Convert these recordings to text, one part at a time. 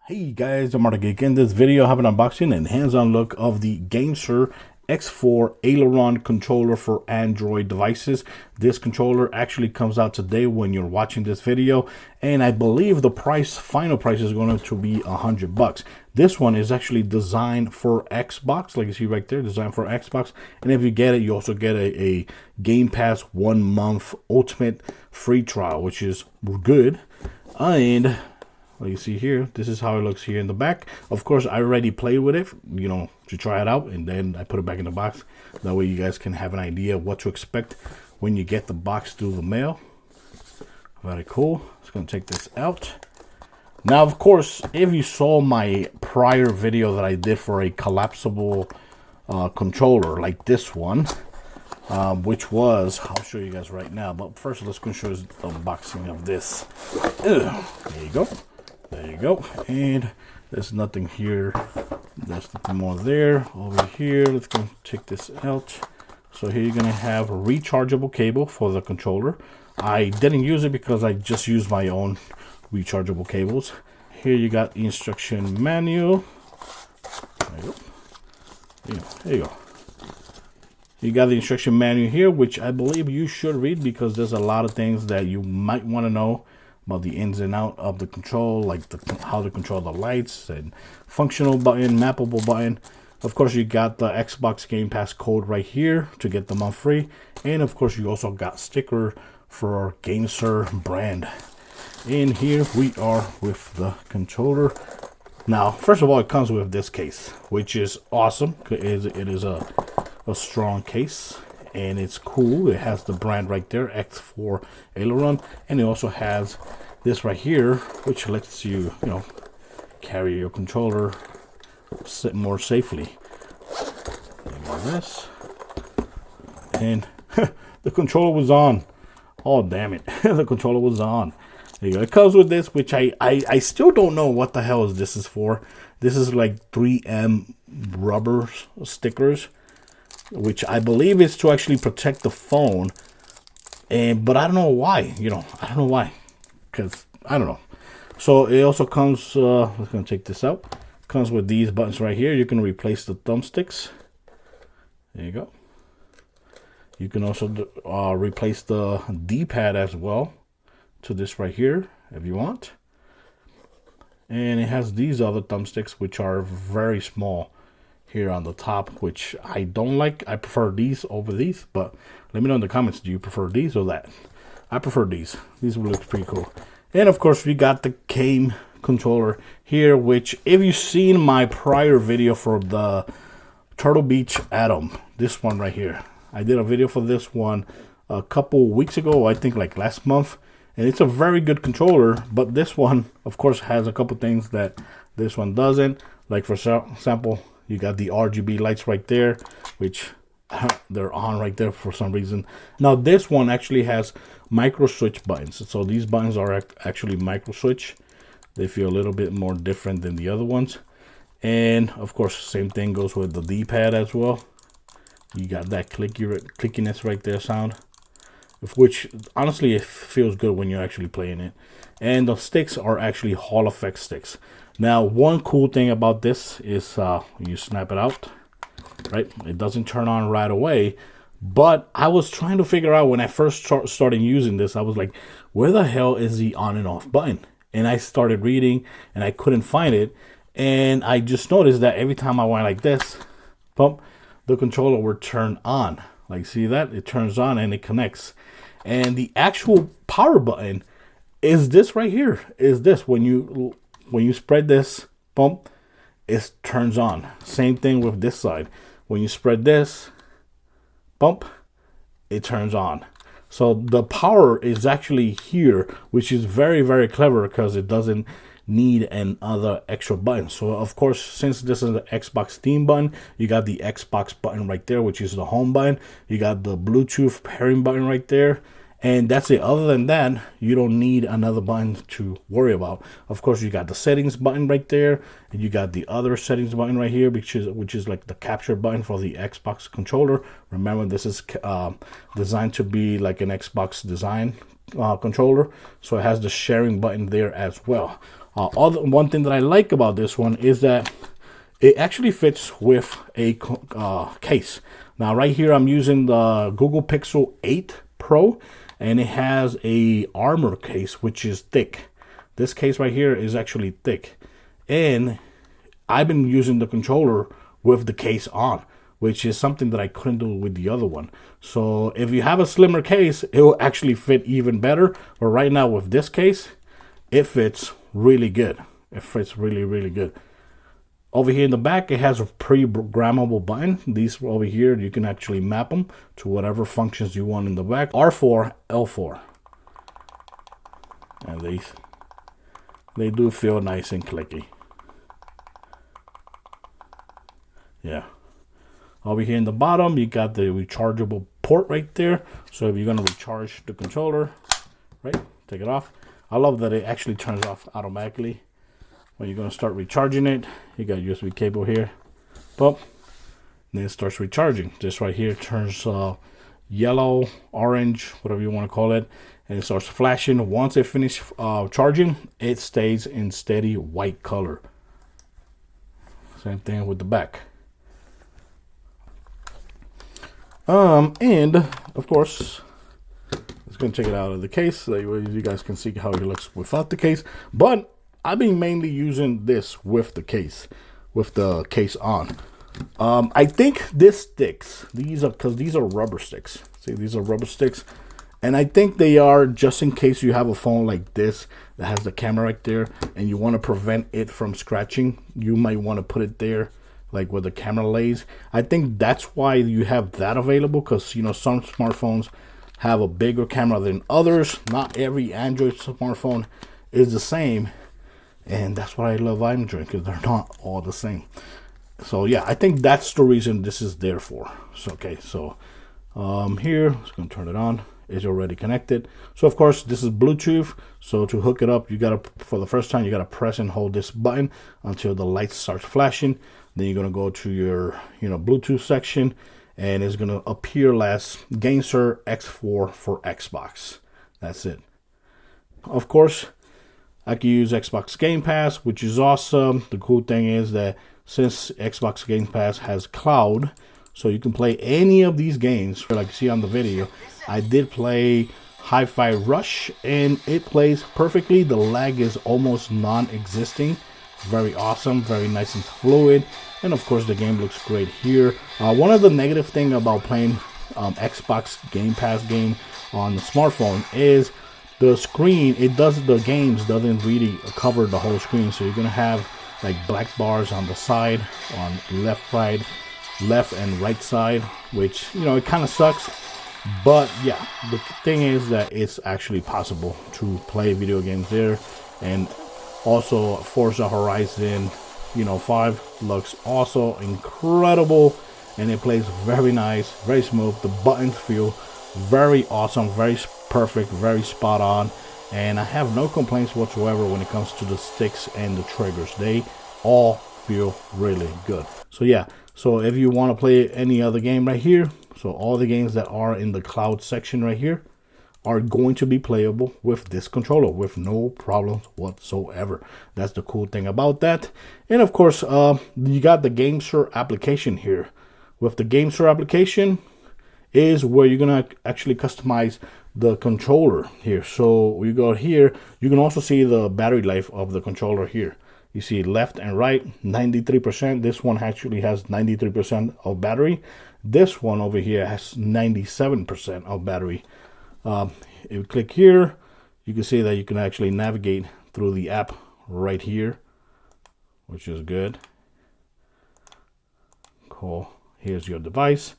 Hey guys, I'm MARCTHEGEEK. In this video I have an unboxing and hands-on look of the GameSir X4 Aileron controller for Android devices. This controller actually comes out today when you're watching this video, and I believe the final price is going to be $100. This one is actually designed for Xbox, like you see right there, designed for Xbox. And if you get it, you also get a Game Pass 1 month ultimate free trial, which is good. And like you see here, this is how it looks here in the back. Of course, I already played with it, to try it out, and then I put it back in the box. That way you guys can have an idea of what to expect when you get the box through the mail. Very cool. Just gonna take this out. Now, of course, if you saw my prior video that I did for a collapsible controller like this one, which was, I'll show you guys right now, but first let's go show you the unboxing of this. There you go. There you go. And there's nothing here. There's nothing more there. Over here, let's go take this out. So here you're gonna have a rechargeable cable for the controller. I didn't use it because I just used my own rechargeable cables. Here you got the instruction manual. There you go. There you go. You got the instruction manual here, which I believe you should read because there's a lot of things that you might want to know about the ins and out of the control, like how to control the lights and functional button, mappable button. Of course, you got the Xbox Game Pass code right here to get the month free. And of course, you also got sticker for GameSir brand. And here we are with the controller. Now, first of all, it comes with this case, which is awesome. It is a strong case, and it's cool. It has the brand right there, X4 Aileron, and it also has this right here, which lets you, carry your controller more safely. Like this, and the controller was on. Oh, damn it. The controller was on. There you go. It comes with this, which I still don't know what the hell this is for. This is like 3M rubber stickers, which I believe is to actually protect the phone. But I don't know why. I don't know why. Because I don't know. So it also comes, I'm going to take this out. Comes with these buttons right here. You can replace the thumbsticks. There you go. You can also replace the D-pad as well to this right here if you want. And it has these other thumbsticks, which are very small here on the top, which I don't like. I prefer these over these, but let me know in the comments, do you prefer these or that? I prefer these. These will look pretty cool. And of course, we got the Game controller here, which if you've seen my prior video for the Turtle Beach Atom, this one right here, I did a video for this one a couple weeks ago, I think like last month, and it's a very good controller. But this one, of course, has a couple things that this one doesn't. Like for example, you got the RGB lights right there, which they're on right there for some reason. Now this one actually has micro switch buttons. So these buttons are actually micro switch. They feel a little bit more different than the other ones. And of course, same thing goes with the D-pad as well. You got that clickiness right there sound, which honestly it feels good when you're actually playing it. And the sticks are actually Hall effect sticks. Now, one cool thing about this is you snap it out, right? It doesn't turn on right away. But I was trying to figure out when I first started using this, I was like, where the hell is the on and off button? And I started reading and I couldn't find it. And I just noticed that every time I went like this, pump, the controller would turn on. Like, see that? It turns on and it connects. And the actual power button is this right here. Is this when you spread this, bump, it turns on. Same thing with this side. When you spread this, bump, it turns on. So the power is actually here, which is very, very clever because it doesn't need another extra button. So of course, since this is the Xbox theme button, you got the Xbox button right there, which is the home button. You got the Bluetooth pairing button right there. And that's it. Other than that, you don't need another button to worry about. Of course, you got the settings button right there, and you got the other settings button right here, which is like the capture button for the Xbox controller. Remember, this is designed to be like an Xbox design controller, so it has the sharing button there as well. One thing that I like about this one is that it actually fits with a case. Now right here I'm using the Google Pixel 8 Pro, and it has a armor case which is thick. This case right here is actually thick, and I've been using the controller with the case on, which is something that I couldn't do with the other one. So if you have a slimmer case, it will actually fit even better. But right now with this case, it fits really good. It fits really, really good. Over here in the back, it has a pre-programmable button. These over here, you can actually map them to whatever functions you want in the back. R4, L4. And they do feel nice and clicky. Yeah. Over here in the bottom, you got the rechargeable port right there. So if you're going to recharge the controller, right, take it off. I love that it actually turns off automatically. When you're going to start recharging it, you got a USB cable here. Boom. Then it starts recharging. This right here turns yellow, orange, whatever you want to call it. And it starts flashing. Once it finishes charging, it stays in steady white color. Same thing with the back. And of course, it's going to take it out of the case so that you guys can see how it looks without the case. But I've been mainly using this with the case on. I think this sticks. These are rubber sticks. See, these are rubber sticks. And I think they are just in case you have a phone like this that has the camera right there and you want to prevent it from scratching. You might want to put it there, like where the camera lays. I think that's why you have that available, because, you know, some smartphones have a bigger camera than others. Not every Android smartphone is the same. And that's what I love Android, because they're not all the same. So yeah, I think that's the reason this is there for. So okay, so here, I'm just gonna turn it on. It's already connected. So of course this is Bluetooth. So to hook it up, you gotta, for the first time, you gotta press and hold this button until the light starts flashing. Then you're gonna go to your, you know, Bluetooth section, and it's gonna appear as GameSir X4 for Xbox. That's it. Of course, I can use Xbox Game Pass, which is awesome. The cool thing is that since Xbox Game Pass has cloud, so you can play any of these games. Like you see on the video, I did play Hi-Fi Rush, and it plays perfectly. The lag is almost non-existing. Very awesome, very nice and fluid. And of course, the game looks great here. One of the negative thing about playing Xbox Game Pass game on the smartphone is the screen. The games doesn't really cover the whole screen, so you're gonna have like black bars on the side, on left and right side, which, you know, it kind of sucks. But yeah, the thing is that it's actually possible to play video games there. And also Forza Horizon, you know, 5 looks also incredible, and it plays very nice, very smooth. The buttons feel very awesome, very perfect, very spot on, and I have no complaints whatsoever when it comes to the sticks and the triggers. They all feel really good. So yeah, so if you want to play any other game right here, so all the games that are in the cloud section right here are going to be playable with this controller with no problems whatsoever. That's the cool thing about that. And of course, you got the GameSir application here. With the GameSir application is where you're gonna actually customize the controller here. So we go here, you can also see the battery life of the controller here. You see left and right, 93%. This one actually has 93% of battery. This one over here has 97% of battery. If you click here, you can see that you can actually navigate through the app right here, which is good. Cool. Here's your device,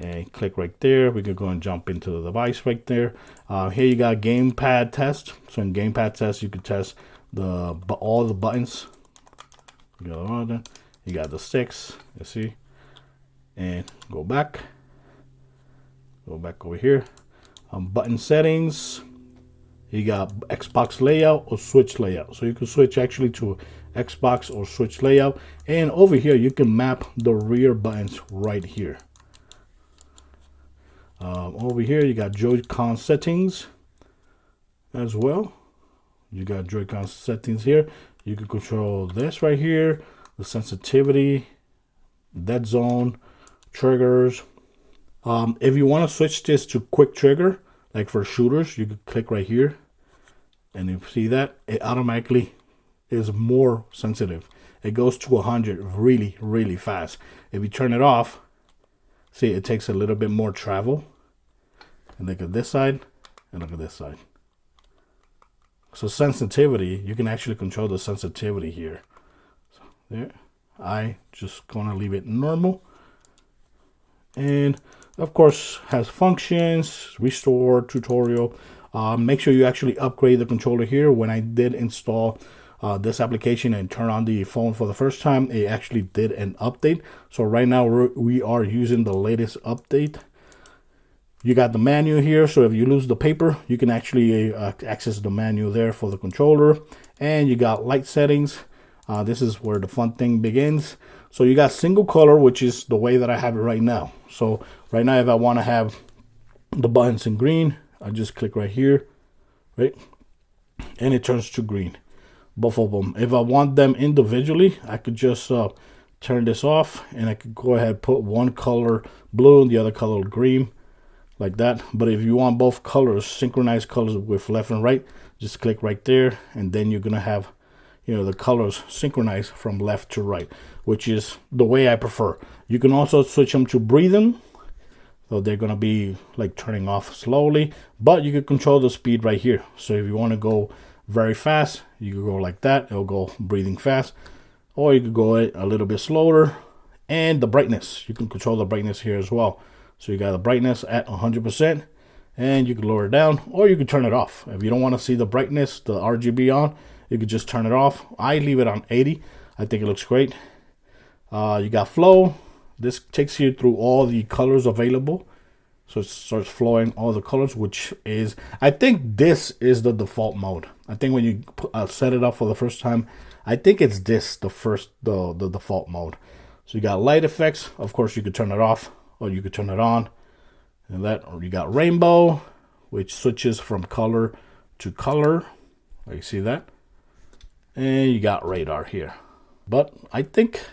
and click right there. We can go and jump into the device right there. Here you got gamepad test. So in gamepad test, you can test all the buttons. You got the sticks, you see, and go back over here. Button settings, you got Xbox layout or Switch layout. So you can switch actually to Xbox or Switch layout. And over here, you can map the rear buttons right here. Over here, you got Joy-Con settings as well. You got Joy-Con settings here. You can control this right here, the sensitivity, dead zone, triggers. If you want to switch this to quick trigger, like for shooters, you can click right here, and you see that it automatically is more sensitive. It goes to 100 really, really fast. If you turn it off, see, it takes a little bit more travel. And look at this side, and look at this side. So sensitivity, you can actually control the sensitivity here. So there, I just gonna leave it normal. And of course has functions, restore, tutorial. Make sure you actually upgrade the controller here. When I did install this application and turn on the phone for the first time, it actually did an update. So right now we are using the latest update. You got the menu here, so if you lose the paper, you can actually access the menu there for the controller. And you got light settings. This is where the fun thing begins. So you got single color, which is the way that I have it right now. So right now, if I want to have the buttons in green, I just click right here, right? And it turns to green, both of them. If I want them individually, I could just turn this off, and I could go ahead and put one color blue and the other color green, like that. But if you want both colors, synchronized colors with left and right, just click right there, and then you're gonna have, you know, the colors synchronized from left to right, which is the way I prefer. You can also switch them to breathing, so they're gonna be like turning off slowly, but you can control the speed right here. So if you want to go very fast, you can go like that, it'll go breathing fast, or you could go a little bit slower. And the brightness, you can control the brightness here as well. So you got the brightness at 100%, and you can lower it down, or you can turn it off. If you don't want to see the brightness, the RGB on, you could just turn it off. I leave it on 80. I think it looks great. You got flow. This takes you through all the colors available. So it starts flowing all the colors, which is, I think this is the default mode. I think when you set it up for the first time, I think it's this, the default mode. So you got light effects. Of course, you could turn it off, or you could turn it on. And that, or you got rainbow, which switches from color to color. You see that? And you got radar here. But I think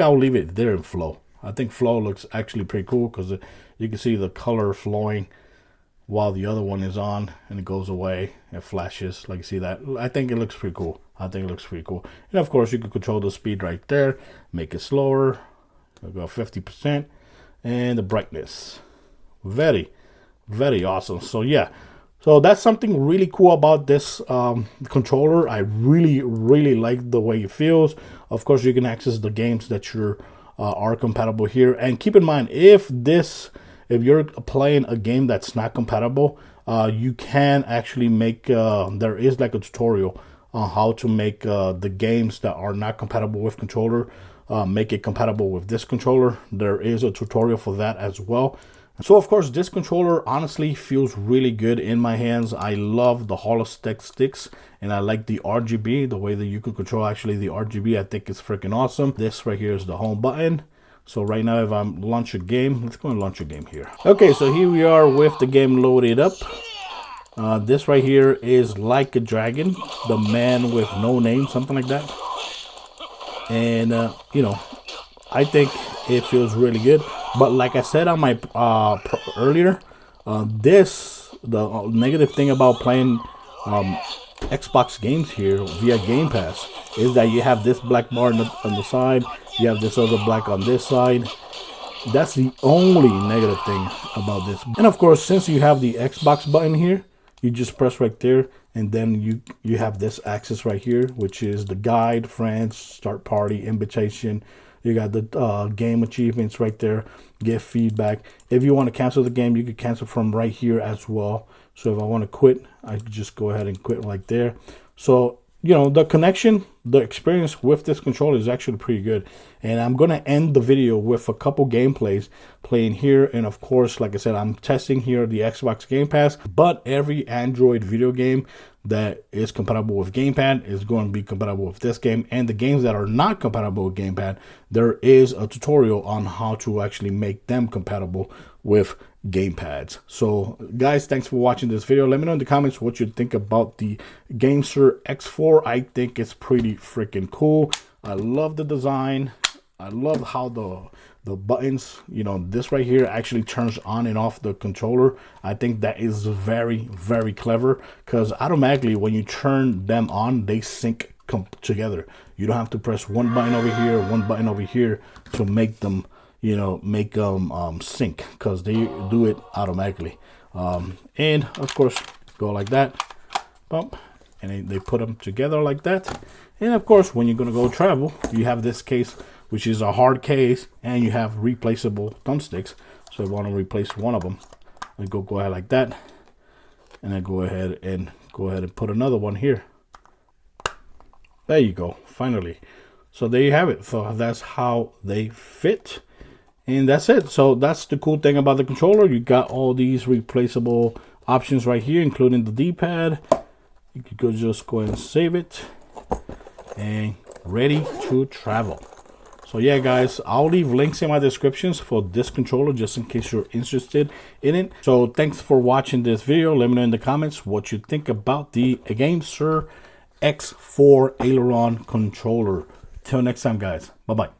I'll leave it there in flow. I think flow looks actually pretty cool, because you can see the color flowing while the other one is on, and it goes away, it flashes, like you see that. I think it looks pretty cool. I think it looks pretty cool. And of course, you can control the speed right there, make it slower. I'll go 50%, and the brightness. Very, very awesome. So yeah, so that's something really cool about this controller. I really, really like the way it feels. Of course, you can access the games that are compatible here. And keep in mind, if you're playing a game that's not compatible, you can actually make, there is like a tutorial on how to make the games that are not compatible with controller, make it compatible with this controller. There is a tutorial for that as well. So of course, this controller honestly feels really good in my hands. I love the hollow sticks, and I like the RGB, the way that you can control actually the RGB. I think it's freaking awesome. This right here is the home button. So right now, if I'm launch a game, let's go and launch a game here. Okay, so here we are with the game loaded up. This right here is Like a Dragon, the man with no name, something like that. And you know, I think it feels really good. But like I said on my earlier, the negative thing about playing Xbox games here via Game Pass is that you have this black bar on the side, you have this other black on this side. That's the only negative thing about this. And of course, since you have the Xbox button here, you just press right there, and then you have this access right here, which is the guide, friends, start party, invitation. You got the game achievements right there, get feedback. If you want to cancel the game, you can cancel from right here as well. So if I want to quit, I could just go ahead and quit like there. So, you know, the connection, the experience with this controller is actually pretty good. And I'm going to end the video with a couple gameplays playing here. And of course, like I said, I'm testing here the Xbox Game Pass, but every Android video game that is compatible with Gamepad is going to be compatible with this game. And the games that are not compatible with Gamepad, there is a tutorial on how to actually make them compatible with gamepads. So guys, thanks for watching this video. Let me know in the comments what you think about the GameSir X4. I think it's pretty freaking cool. I love the design. I love how the buttons, you know, this right here actually turns on and off the controller. I think that is very, very clever, because automatically when you turn them on, they sync together. You don't have to press one button over here, one button over here to make them, you know, make them sync, because they do it automatically. And of course, go like that, bump, and they put them together like that. And of course, when you're gonna go travel, you have this case, which is a hard case, and you have replaceable thumbsticks. So I want to replace one of them. I go ahead like that, and I go ahead and put another one here. There you go, finally. So there you have it. So that's how they fit, and that's it. So that's the cool thing about the controller. You got all these replaceable options right here, including the D-pad. You could just go ahead and save it, and ready to travel. So yeah, guys, I'll leave links in my descriptions for this controller just in case you're interested in it. So thanks for watching this video. Let me know in the comments what you think about the GameSir X4 Aileron controller. Till next time, guys. Bye-bye.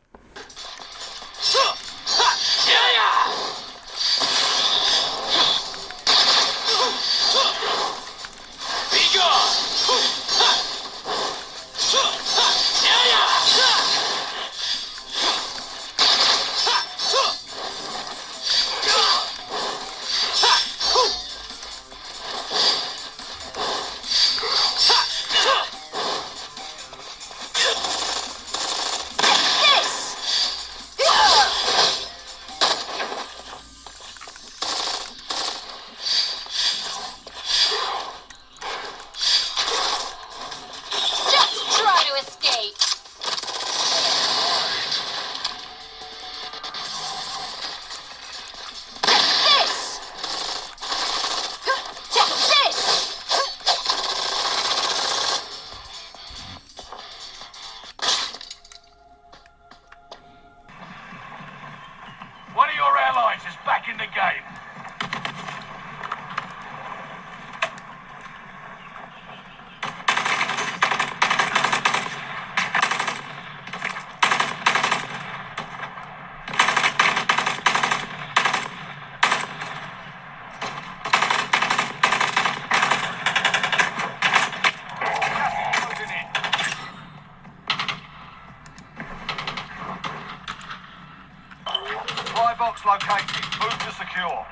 One of your allies is back in the game. Supply box located. Move to secure.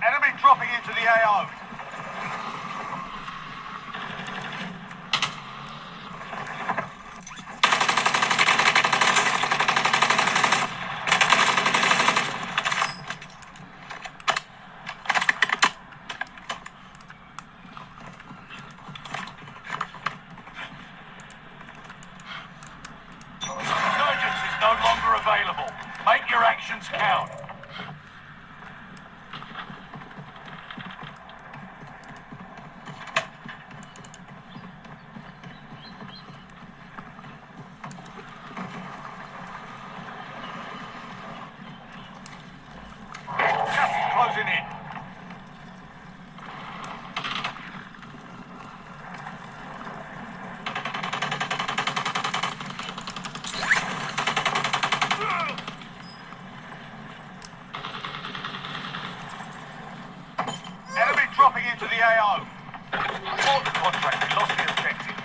Enemy dropping into the AO. No longer available. Make your actions count. Gas is closing in. Dropping into the AO. Report the contract. We lost the objective.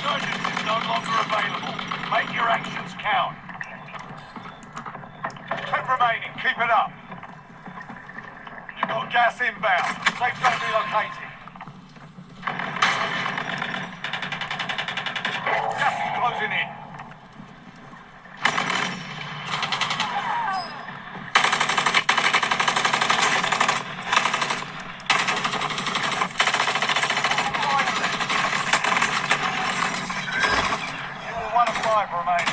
Surgeons is no longer available. Make your actions count. 10 remaining. Keep it up. You've got gas inbound. Safe zone relocated. closing in. You were 1 of 5 remain.